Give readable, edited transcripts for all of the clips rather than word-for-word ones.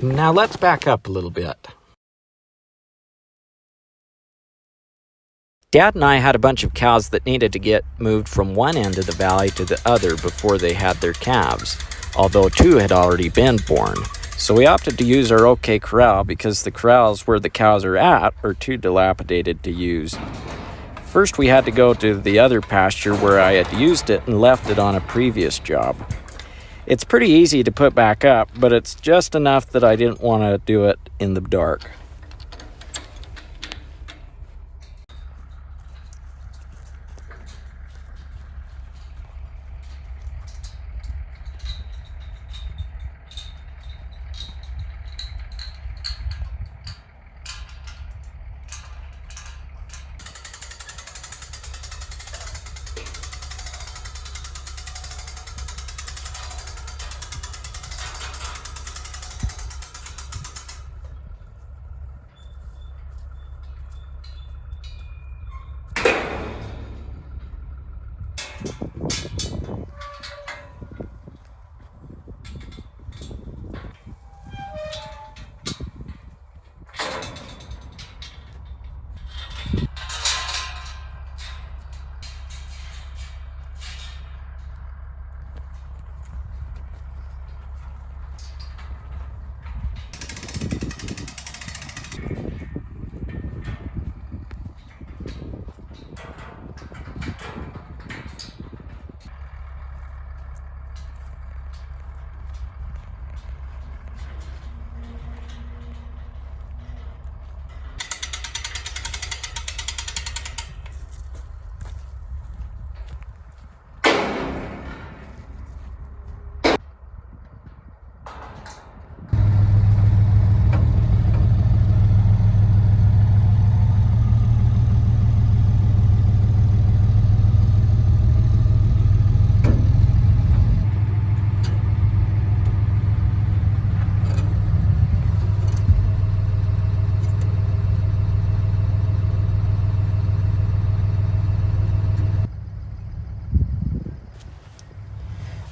Now let's back up a little bit. Dad and I had a bunch of cows that needed to get moved from one end of the valley to the other before they had their calves, although 2 had already been born. So we opted to use our OK Corral because the corrals where the cows are at are too dilapidated to use. First we had to go to the other pasture where I had used it and left it on a previous job. It's pretty easy to put back up, but it's just enough that I didn't want to do it in the dark.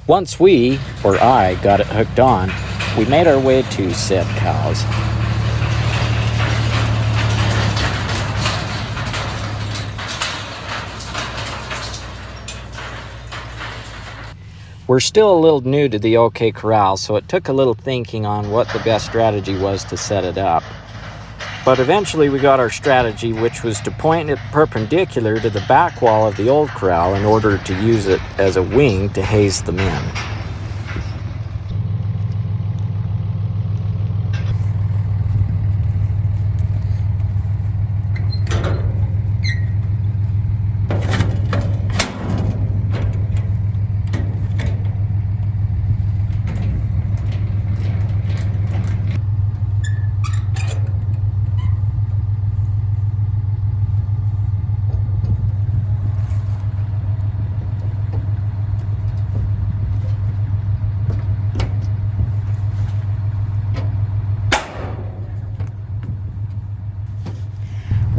Once I got it hooked on, we made our way to said cows. We're still a little new to the OK Corral, so it took a little thinking on what the best strategy was to set it up. But eventually we got our strategy, which was to point it perpendicular to the back wall of the old corral in order to use it as a wing to haze them in.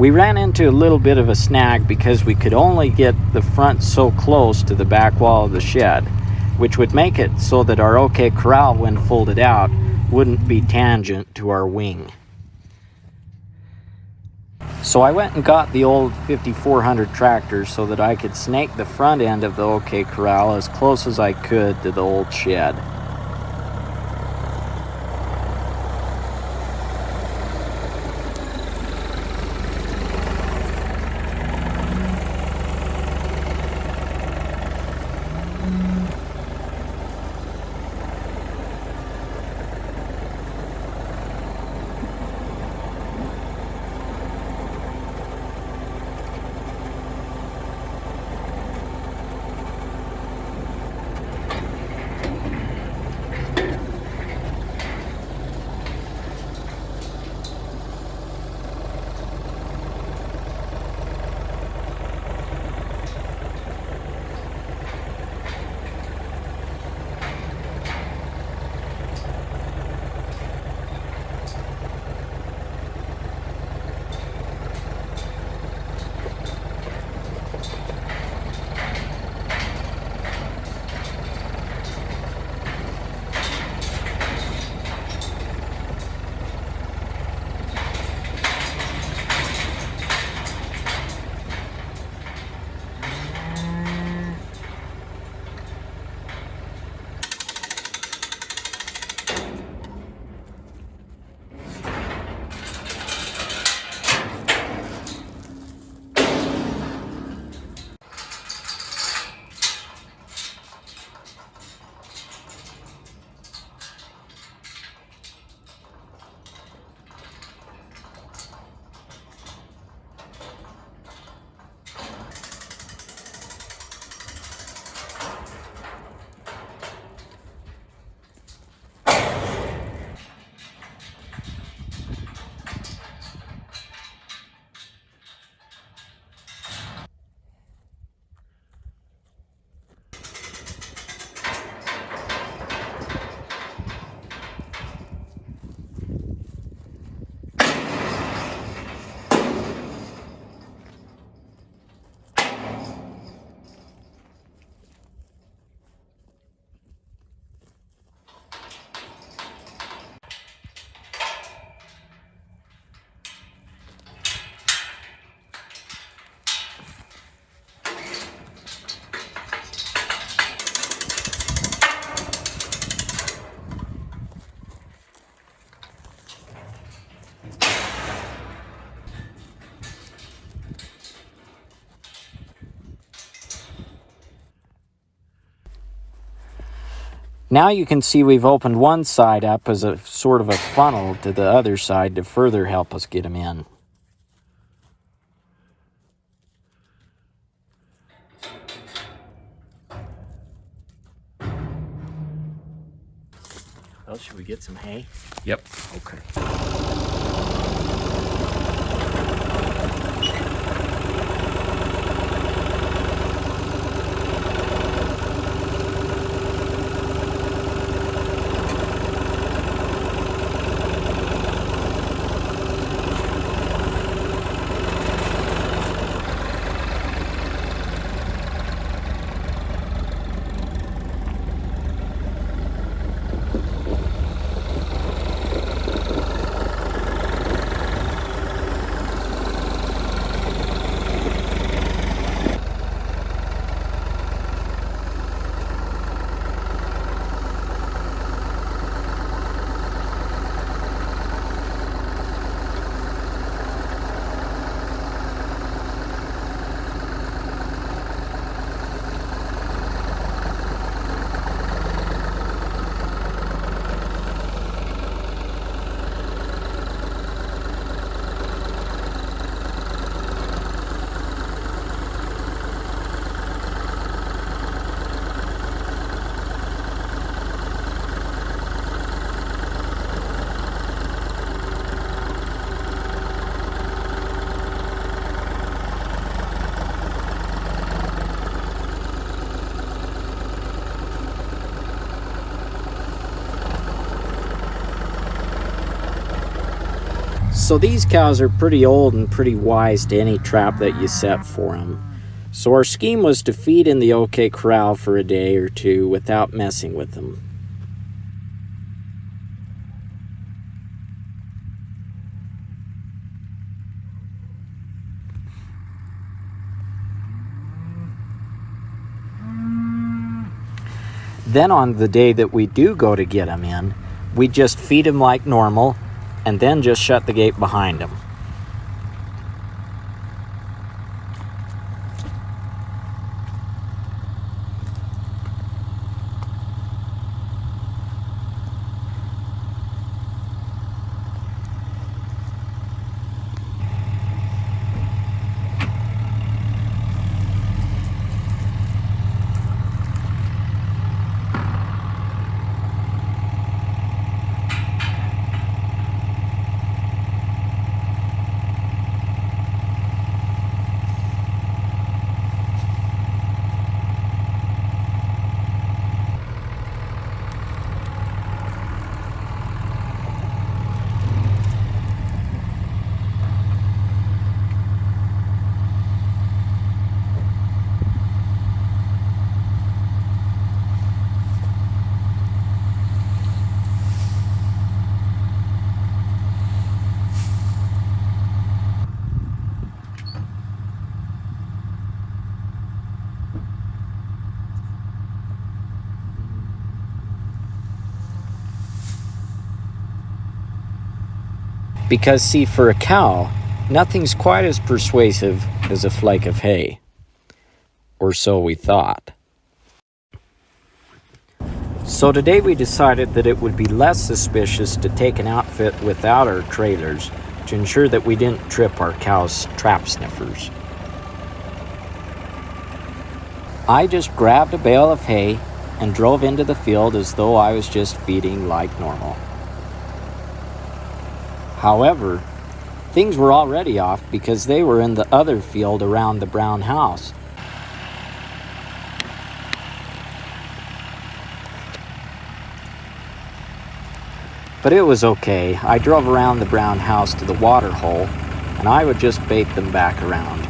We ran into a little bit of a snag because we could only get the front so close to the back wall of the shed, which would make it so that our OK Corral, when folded out, wouldn't be tangent to our wing. So I went and got the old 5400 tractor so that I could snake the front end of the OK Corral as close as I could to the old shed. Now you can see we've opened one side up as a sort of a funnel to the other side to further help us get them in. Well, should we get some hay? Yep. Okay. So these cows are pretty old and pretty wise to any trap that you set for them. So our scheme was to feed in the OK Corral for a day or two without messing with them. Then on the day that we do go to get them in, we just feed them like normal and then just shut the gate behind them. Because see, for a cow, nothing's quite as persuasive as a flake of hay. Or so we thought. So today we decided that it would be less suspicious to take an outfit without our trailers to ensure that we didn't trip our cows' trap sniffers. I just grabbed a bale of hay and drove into the field as though I was just feeding like normal. However, things were already off because they were in the other field around the brown house. But it was okay. I drove around the brown house to the water hole, and I would just bait them back around.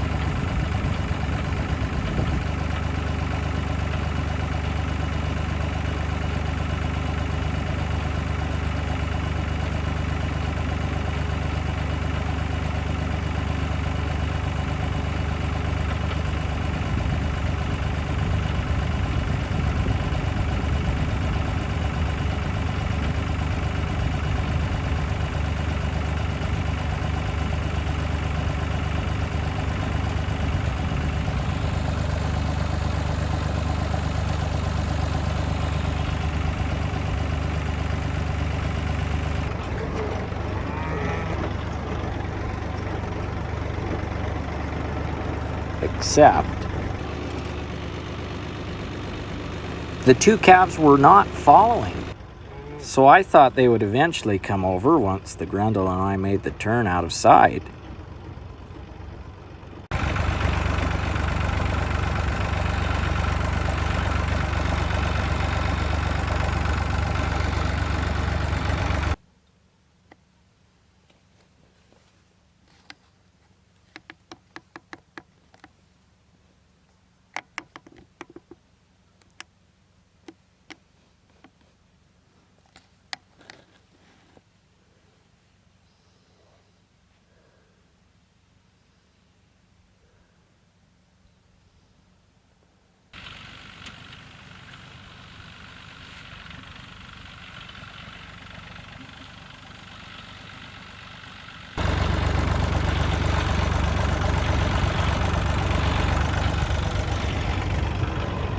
except the two calves were not following. So I thought they would eventually come over once the Grundle and I made the turn out of sight.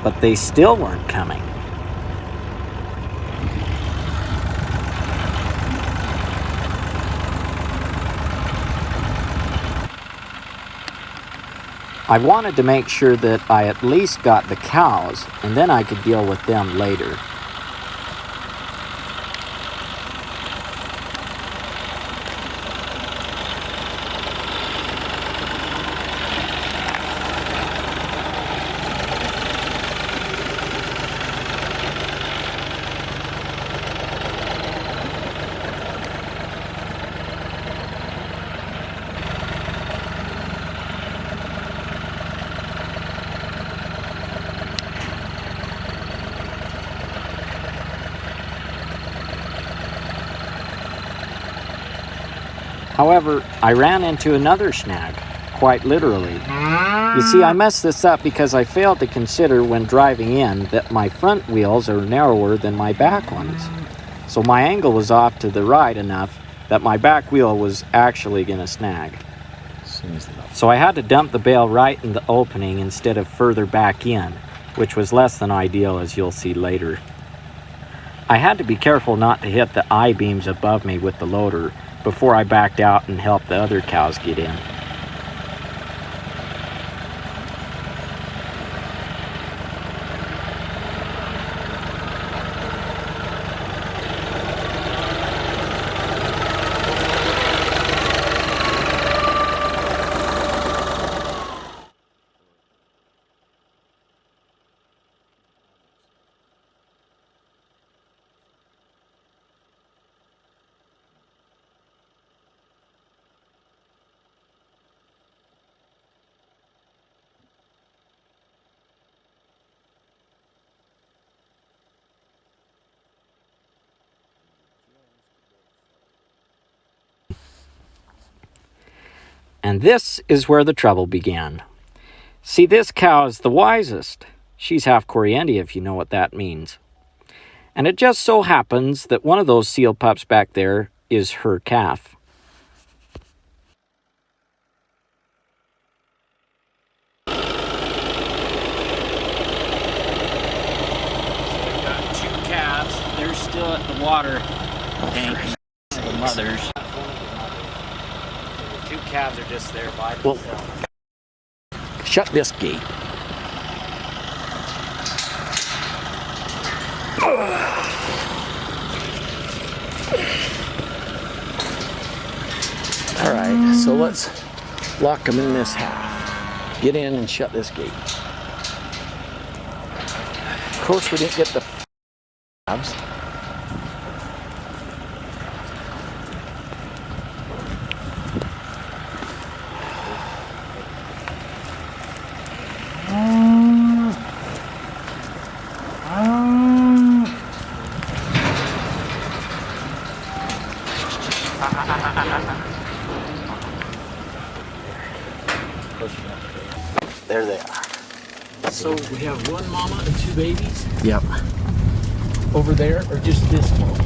But they still weren't coming. I wanted to make sure that I at least got the cows, and then I could deal with them later. However, I ran into another snag, quite literally. You see, I messed this up because I failed to consider when driving in that my front wheels are narrower than my back ones. So my angle was off to the right enough that my back wheel was actually going to snag. So I had to dump the bale right in the opening instead of further back in, which was less than ideal, as you'll see later. I had to be careful not to hit the I-beams above me with the loader before I backed out and helped the other cows get in. And this is where the trouble began. See, this cow is the wisest. She's half Corriente, if you know what that means. And it just so happens that one of those seal pups back there is her calf. So we've got two calves. They're still at the water tank. The mothers. The two calves are just there by themselves. Shut this gate. All right, so let's lock them in this half. Get in and shut this gate. Of course, we didn't get the calves. There they are. So we have one mama and two babies Yep. over there, or just this one?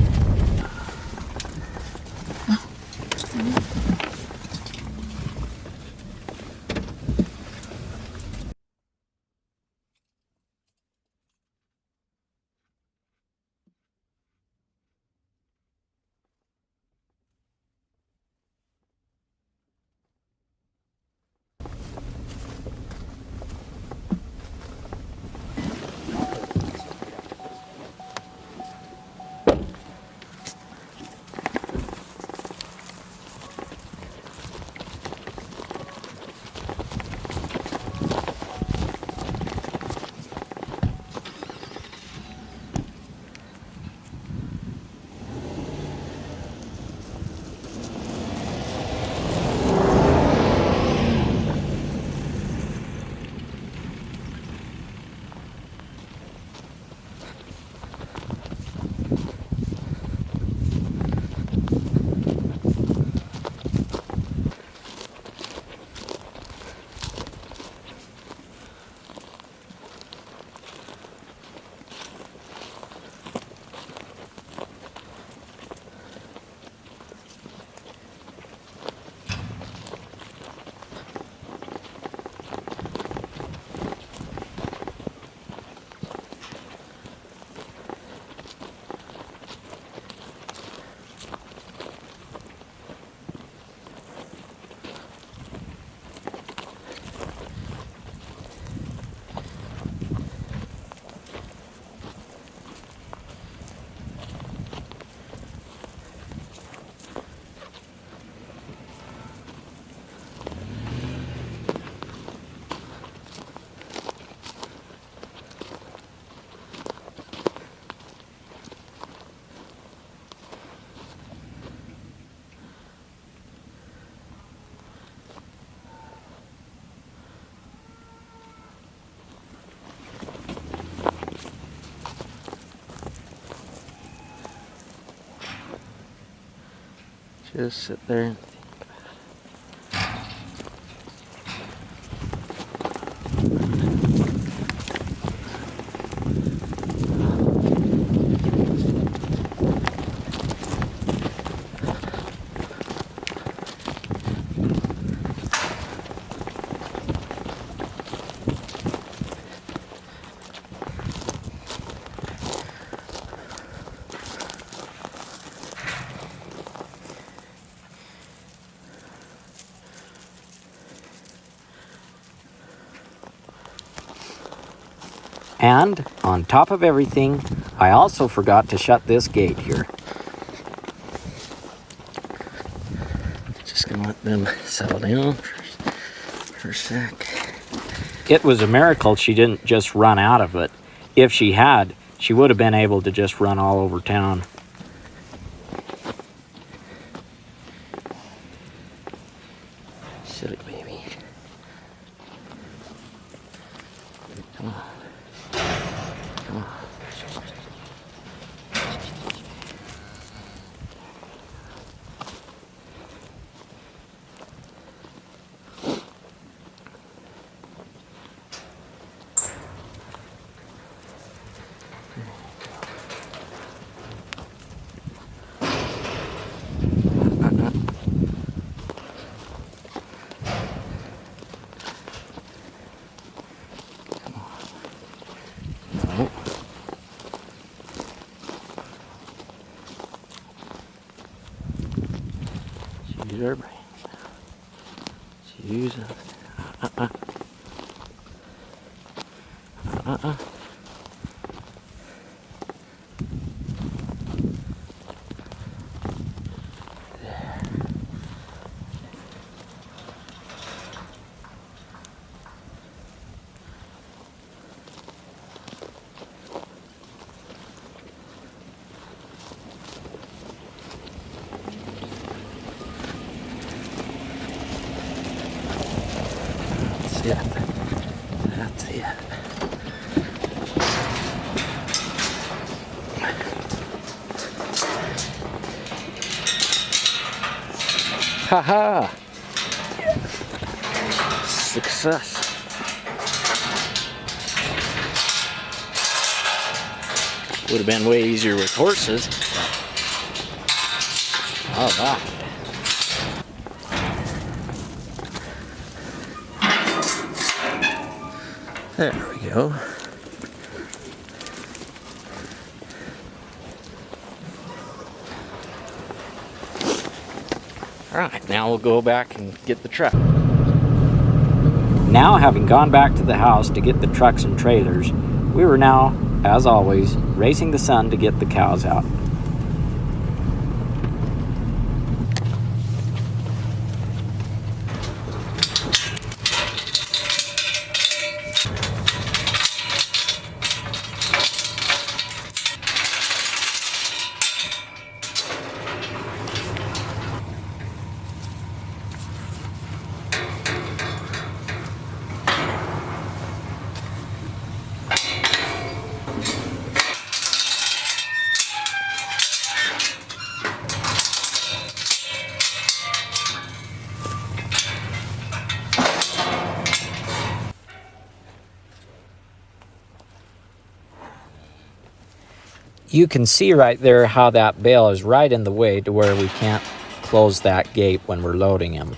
Just sit there and And on top of everything, I also forgot to shut this gate here. just gonna let them settle down for a sec. It was a miracle she didn't just run out of it. If she had, she would have been able to just run all over town. Silly baby. Come on. Come on. No. Use our brain. Use it. That's it. That's it. Ha-ha! Success. Would have been way easier with horses. All right. There we go. All right, now we'll go back and get the truck. Now, having gone back to the house to get the trucks and trailers, we were now, as always, racing the sun to get the cows out. You can see right there how that bale is right in the way to where we can't close that gate when we're loading him.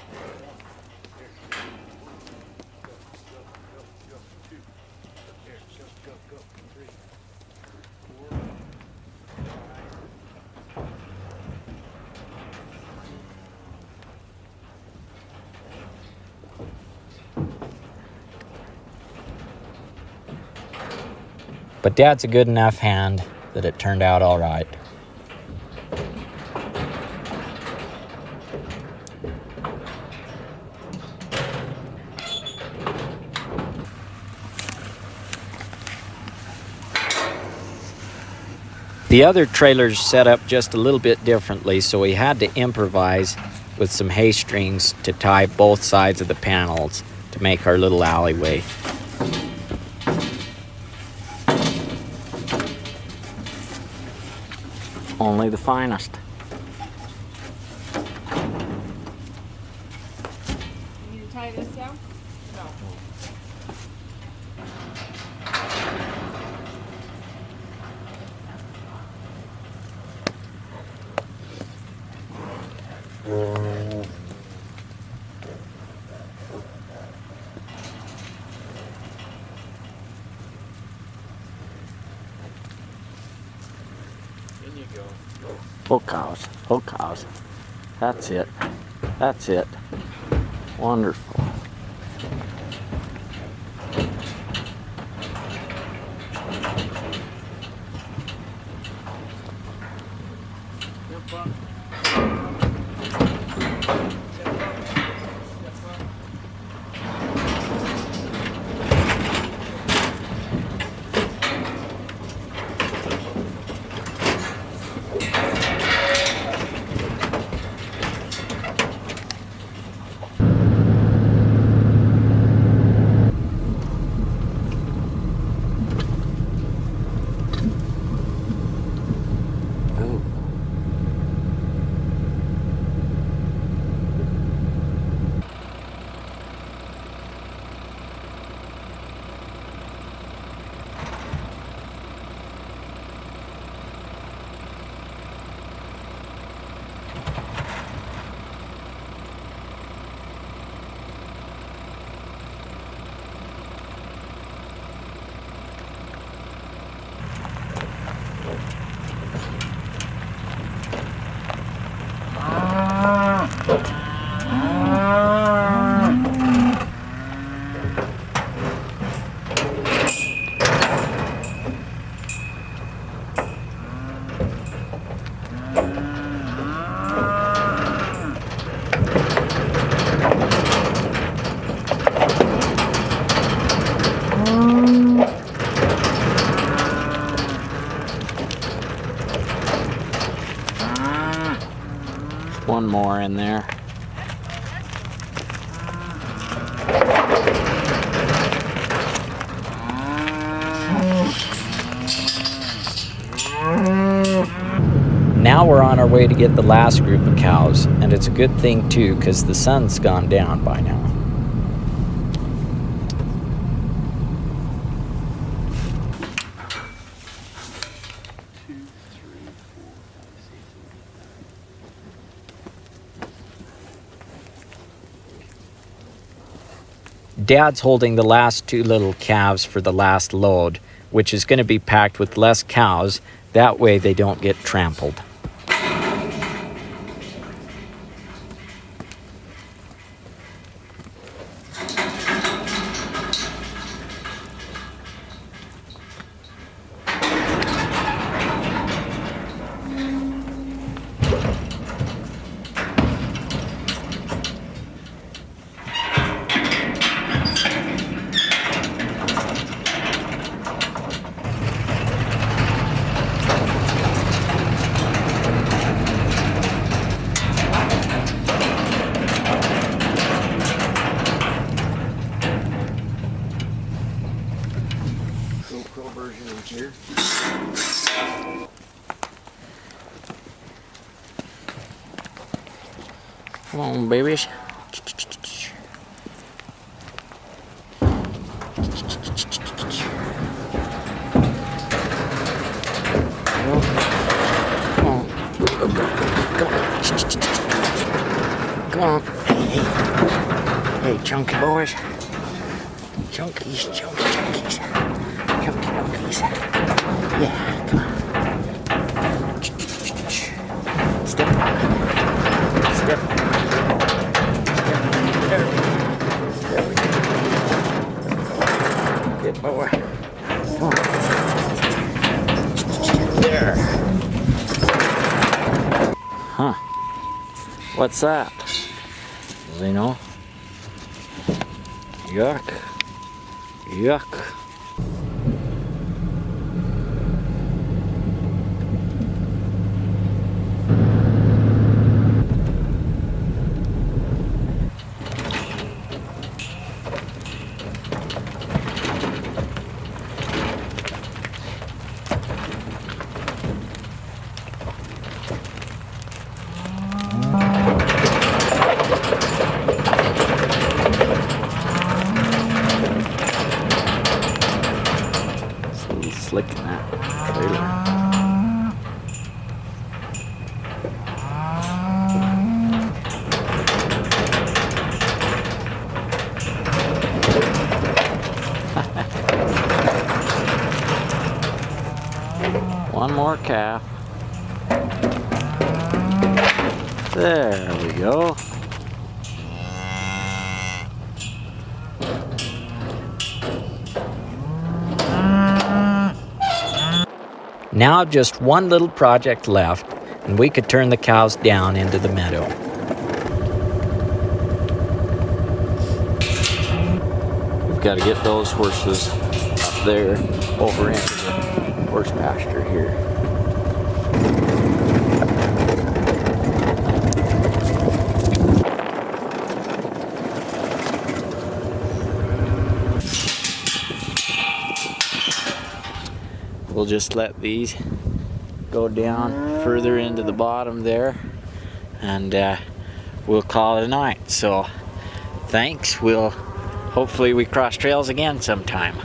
But Dad's a good enough hand that it turned out all right. The other trailer's set up just a little bit differently, so we had to improvise with some hay strings to tie both sides of the panels to make our little alleyway. Only the finest. go. Whole cows. Whole cows. That's it. That's it. Wonderful. Step up. Oh. One more in there. Now we're on our way to get the last group of cows, and it's a good thing too because the sun's gone down by now. Dad's holding the last two little calves for the last load, which is going to be packed with less cows. That way they don't get trampled. GoPro version in here. Come on, babies. Come on. Hey, chunky boys. Chunkies. Chunky chunkies. Yeah, come on. Step on. Step on. There we go. Good boy. Come on. There. Huh. What's that? Does he know? Yuck. Yuck. Slick in that trailer. One more calf. There we go. Now just one little project left, and we could turn the cows down into the meadow. We've got to get those horses up there over into the horse pasture here. We'll just let these go down further into the bottom there, and we'll call it a night. So thanks. Hopefully we cross trails again sometime.